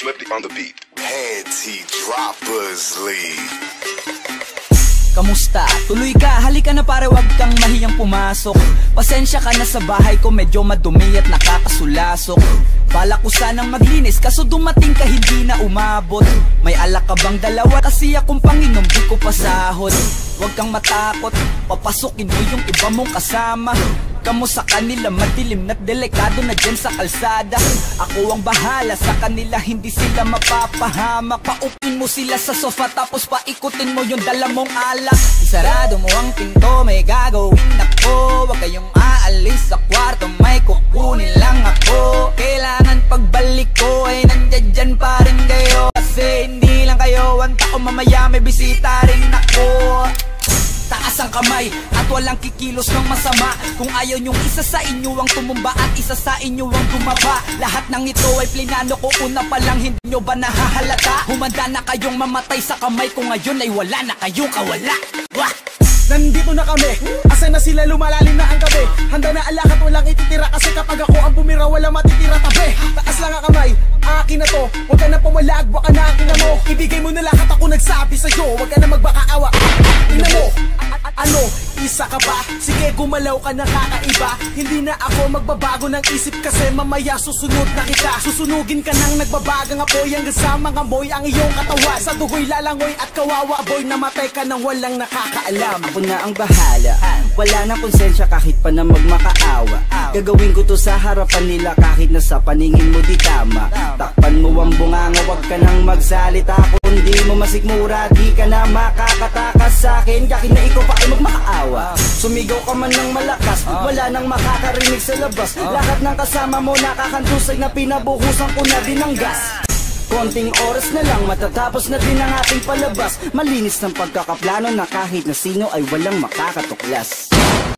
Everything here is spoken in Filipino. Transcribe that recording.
Flippy on the beat. Panty Droppers League. Kamusta? Tuloy ka, halika na pare, wag kang mahiyang pumasok. Pasensya ka na sa bahay ko, medyo madumi at nakakasulasok. Bala ko sanang maglinis, kaso dumating ka hindi na umabot. May alak ka bang dalawa? Kasi akong panginom, di ko pasahod. Wag kang matakot, papasukin mo yung iba mong kasama. Kamo sa kanila, madilim na delikado na dyan sa kalsada. Ako ang bahala sa kanila, hindi sila mapapahamak. Paupin mo sila sa sofa, tapos paikutin mo yung dala mong alak. Isarado mo ang pinto, may gagawin ako. Wag kayong aalis sa kwarto, may kukunin lang ako. Kailangan pagbalik ko ay nandyan dyan pa rin kayo. Kasi hindi lang kayo ang tao, mamaya may bisita rin ako. Taas ang kamay at walang kikilos ng masama. Kung ayaw nyong isa sa inyo ang tumumba at isa sa inyo ang bumaba. Lahat ng ito ay plinano ko una pa lang, hindi nyo ba nahahalata? Humanda na kayong mamatay sa kamay ko ngayon ay wala na kayong kawala. Wah! Nandito na kami, asa na sila, lumalalim na ang gabi. Handa na alak at walang ititira, kasi kapag ako ang bumira wala matitira tabi. Taas lang ang kamay, akin na to, huwag ka na pumalag, baka na akin na mo. Ibigay mo na lahat, ako nagsabi sa'yo, huwag ka na magbakaawa. Ina mo, ano, isa ka ba? Sige gumalaw ka na kakaiba. Hindi na ako magbabago ng isip, kasi mamaya susunod na kita. Susunugin ka ng nagbabagang apoy, hanggang sa mga moy ang iyong katawan. Sa dugoy lalangoy at kawawa boy, namatay ka nang walang nakakaalam. Ako na ang bahala, wala na konsensya kahit pa na magmakaawa. Gagawin ko to sa harapan nila kahit na sa paningin mo di tama. Takpan mo ang bunganga, wag ka nang magsalita. Kung di mo masikmura, di ka na makakatakas sa akin. Kahit na ikaw pa ay magmakaawa. Sumigaw ka man ng malakas, wala nang makakarinig sa labas. Lahat ng kasama mo nakakantusay na pinabuhusan ko na din ng gas. Konting oras na lang, matatapos na din ang ating palabas. Malinis ng pagkakaplano na kahit na sino ay walang makakatuklas.